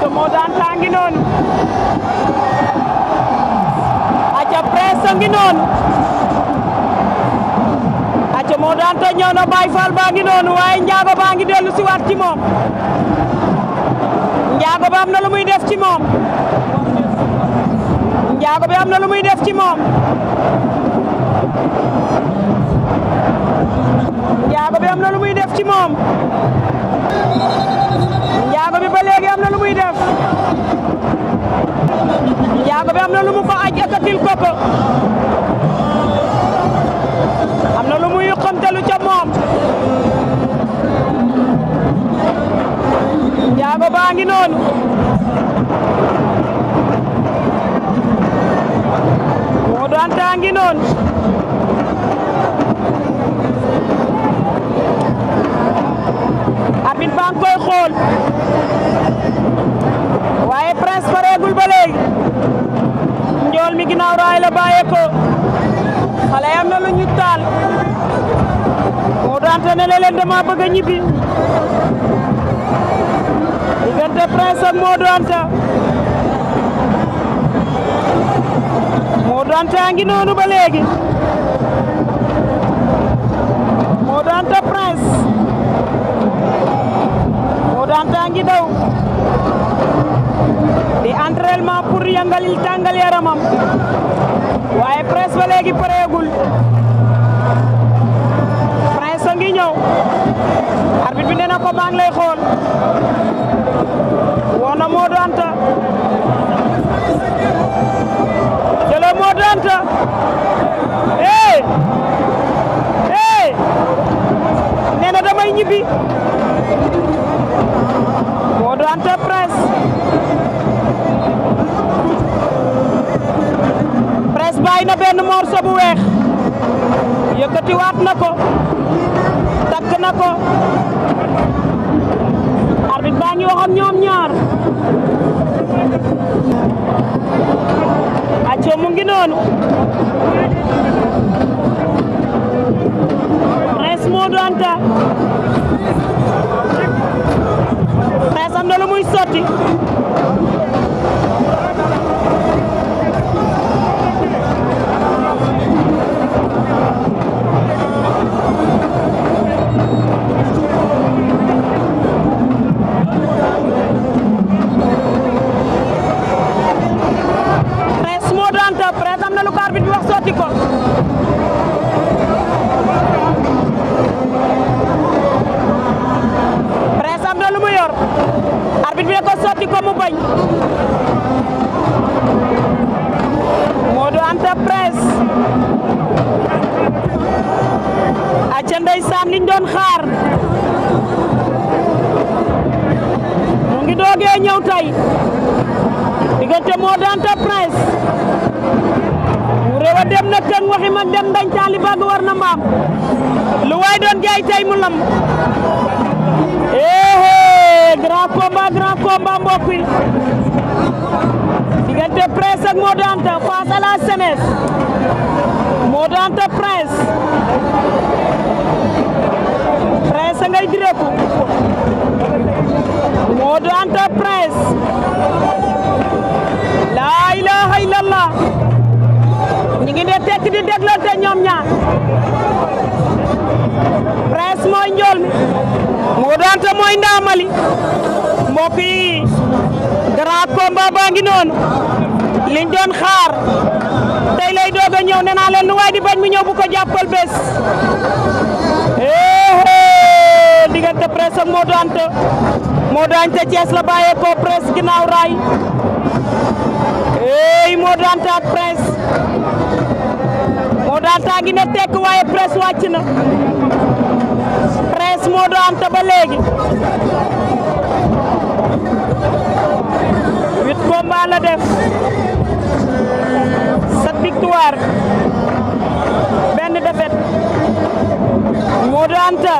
aca Modou Anta ngi noonu aca Prince ngi noonu aca Modou Anta ñëw na Baye Fall baa ngi noonu waaye Ndiago baa ngi dellu si waat ci moom Ndiago ba am na lu muy def ci moom Ndiago bi am na lu muy def ci moom Ndiago bi am na lu muy def ci moom Ndiago bi ba léegi am na lu muy def Ndiago bi am na lu mu ko aj akatil koko am na lu muy xamtalu ca moom Ndiago baa ngi noonu Modou Anta ngi noonu arbitre baa ngi koy xool waaye Prince pareegul ba léegi njool mi ginnaaw raay la bàyyee ko xale am na lu ñu taal Modou Anta ne leen dama bëgg a ñibbi diggante Prince ak Modou Anta Modou Anta ngi noonu ba léegi Modou Anta Prince Modou Anta ngi daw di entraînement pour yëngalil tàngal yaramam waaye Prince ba léegi pareegul Prince a ngi ñëw arbitre bi nee na ko maa ngi lay xool woo na Modou Anta jële Modou Anta nee na damay ñibbi Modou Anta Prince bàyyi na benn morceau bu weex yëkkati waat na ko takk na ko arbitre baa ngi wax ak ñoom ñaar acco mu ngi noonu Prince Modou Anta Prince am na lu muy sotti Prince am na lu ko arbitre bi wax sotti ko Prince am na lu mu yor arbitre bi ne ko sotti ko mu bañ Modou Anta Prince acca ndeysaan liñ doon xaar mu ngi doogee ñëw tey diggante Modou Anta Prince mu rewa dem na kën waxi mag dem dañ taali bag war na mbaam lu waay doon jaay tey mu lam grand combat mbokk yi diggante Prince ak Modou Anta face à la jeunesse Modou Anta Prince ngay direeku Modou Anta Prince la ilaha illallah ñi ngi ne tekk di déglante ñoom ñaar Prince mooy njool mi Modou Anta mooy ndaamali mbokk yi grand combat baa ngi noonu liñ doon xaar tey lay doog a ñëw nee naa leen lu waay di bañ mu ñëw bu ko jàppal bés diggante Prince ak Modou Anta Thiès la bàyyee ko Prince ginnaaw raay Modou Anta ak Prince Modou Anta ngi ne tekk waaye Prince wàcc na Prince Modou Anta ba léegi 8 combats la def 7 victoires benn défaite Modou Anta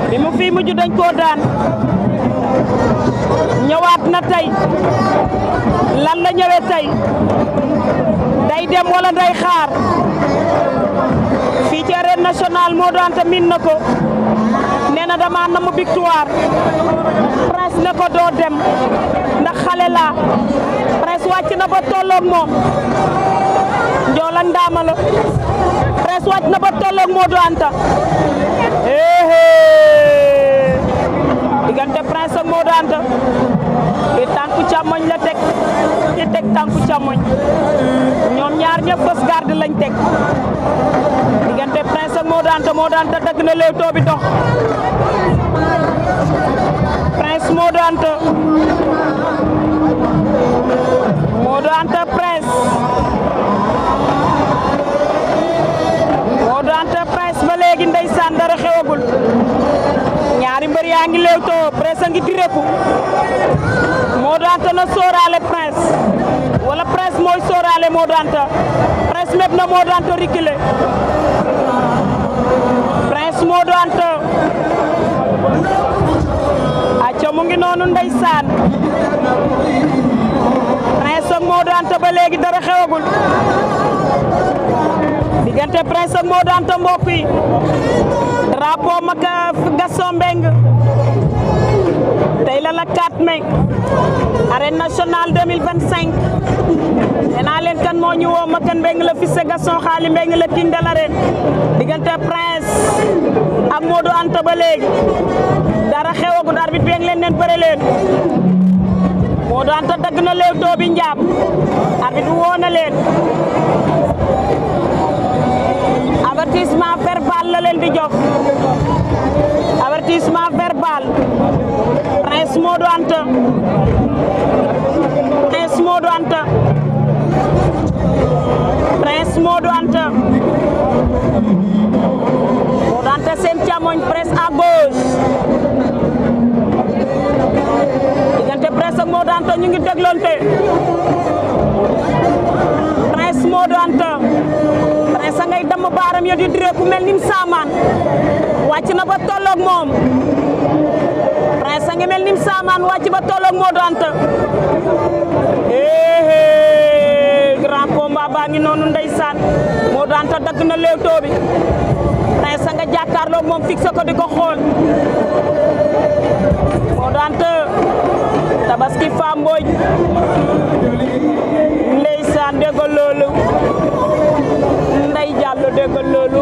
bi mu fi mujj dañ koo daan ñëwaat na tey lan la ñëwee tey day dem wala day xaar fii ci arène nationale Modou Anta min na ko nee na dama nam victoire Prince ne ko doo dem wàcc na ba tolloog moom Ndiol ak Ndama la Prince wàcc na ba tolloog Modou Anta diggante Prince ak Modou Anta di tànku càmmoñ la teg di teg tànku càmmoñ ñoom ñaar ñëpp fausse garde lañ teg diggante Prince ak Modou Anta dagg na Leewtoo bi dox Prince Modou Anta Prince Modou Anta Prince ba léegi ndeysaan dara xewagul ñaari mbër yaa ngi Leewtoo Prince a ngi direku Modou Anta na sóoraale Prince wala Prince mooy sóoraale Modou Anta Prince mépp na Modou Anta reculé Prince Modou Anta acca mu ngi noonu ndeysaan Prince ak Modou Anta ba léegi dara xewagul diggante Prince ak Modou Anta mbokk yi drapeau Maka Gaston Mbengue tey la 4 mai arène nationale 2025 nee naa leen kan moo ñu woo Maka Mbengue la fils de Gaston Xaali Mbengue la king de l'arène diggante Prince ak Modou Anta ba léegi dara xewagul arbitre bi leen nen bëre leen Modou Anta dagg na Leewtoo bi njaab arbitre woo na leen avertissement verbal la leen di jox avertissement verbal Prince Modou Anta Prince Modou Anta Prince Modou Anta Modou Anta seen càmmoñ Prince à gauche diggante Prince ak Modou Anta ñu ngi déglonte Prince Modou Anta Prince a ngay damm baaram ya di direeku mel nim saamaan wàcc na ba tolloog moom Prince a ngi mel nim saamaan wàcc ba tolloog Modou Anta grand combat baa ngi noonu ndeysaan Modou Anta dagg na Leewtoo bi Prince a nga jàkkaarloog moom fixé ko di ko xool Modou Anta Tabaski Fa Mbodj ndeysaan déggal loolu Ndey Jàllo déggal loolu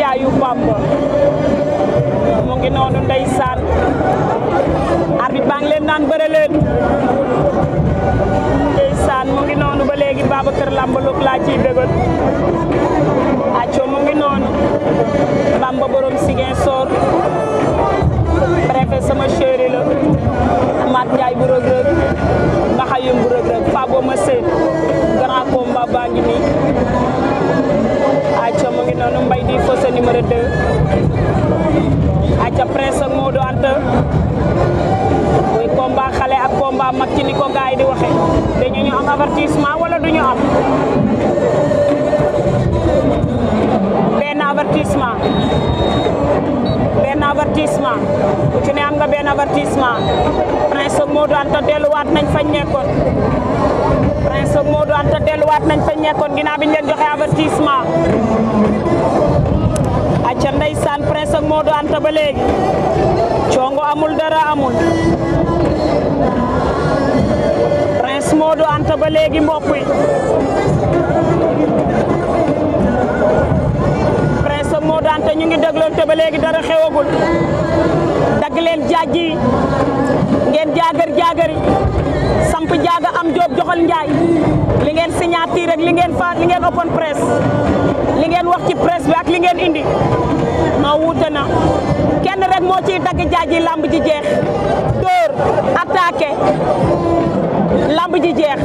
yaayu Bamba mu ngi noonu ndeysaan arbitre baa ngi leen naan bëre leen ndeysaan mu ngi noonu ba léegi Babacar Lambalok laa ciy déggal acco mu ngi noonu Bamba borom Ziguinchor préfet sama chéri la Mat Ndiaye bu Reug Reug Maxayum bu Reug Reug Fabo ma seen grand combat baa ngi nii acca mu ngi noonu Mbay di fausse numéro 2 acca Prince ak Modou Anta muy combat xale ak combat mag ci ni ko gaay di waxe dañu ñu am avertissement wala duñu am benn avertissement ku ci ne am nga benn avertissement Prince ak Modou Anta delluwaat nañ fañ nekkoon Prince ak Modou Anta delluwaat nañ fañ nekkoon ginnaaw bi ñu leen joxe avertissement acca ndeysaan Prince ak Modou Anta ba léegi congo amul dara amul Prince Modou Anta ba léegi mbokk yi Prince ak Modou Anta ñu ngi dégloonte ba léegi dara xewagul dagg leen jaaj yi ngeen jaagari samp jaaga am Jóob joxal Njaay li ngeen signature rek li ngeen open press li ngeen wax ci presse bi ak li ngeen indi noo wuute na kenn rek moo ciy dagg jaaj yi lamb ji jeex dóor attaqué lamb ji jeex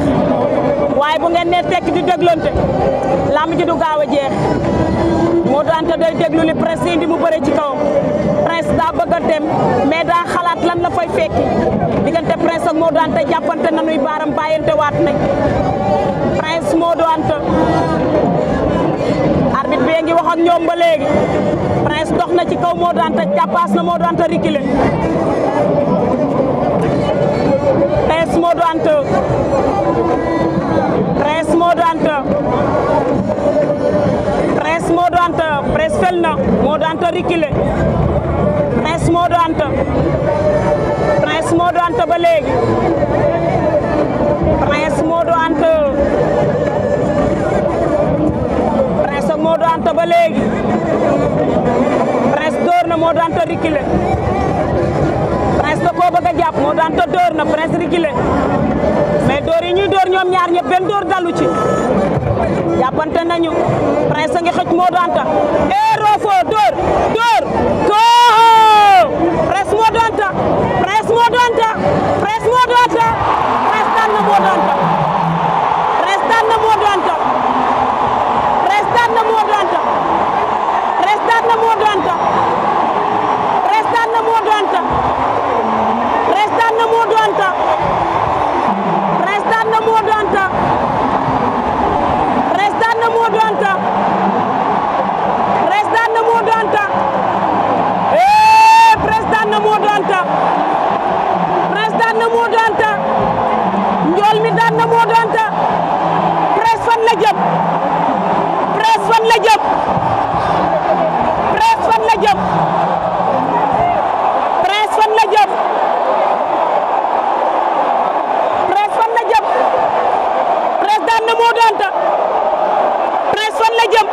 waaye bu ngeen ne tekk di dégloonte lamb ji du gaaw a jeex Modou Anta day déglu li presse indi mu bëre ci kawam Prince daa bëgg a dem mais daa xalaat lan la fay fekki diggante Prince ak Modou Anta jàppante nanuy baaram bàyyante waat nañ Prince Modou Anta arbitre bi ngi wax ak ñoom ba léegi Prince dox na ci kaw Modou Anta jàppaas na Modou Anta reculé Prince Modou Anta Prince Modou Anta Prince Modou Anta Prince fel na Modou Anta reculé Prince Modou Anta ba léegi Prince léegi Prince door na Modou Anta reculé Prince da koo bëgg a jàpp Modou Anta door na Prince reculé mais door yi ñuy door ñoom ñaar ñëpp benn door dalu ci jàppante nañu Prince a ngi xëcc Modou Anta Rofo door ko Prince Modou Anta Prince Modou Anta Prince Modou Anta Prince daan na Modou Anta Prince daan na Modou Anta Prince daan na Modou Anta Prince daan na Modou Anta Prince daan na Modou Anta Prince daan na Modou Anta Prince daan na Modou Anta Prince daan na Modou Anta Prince daan na Modou Anta Prince daan na Modou Anta Prince daan na Modou Anta njool mi daan na Modou Anta Prince fan la jëm Prince fan la jëm Prince fan la jëm Prince fan la jëm Prince fan la jëm Prince daan na Modou Anta Prince fan la jëm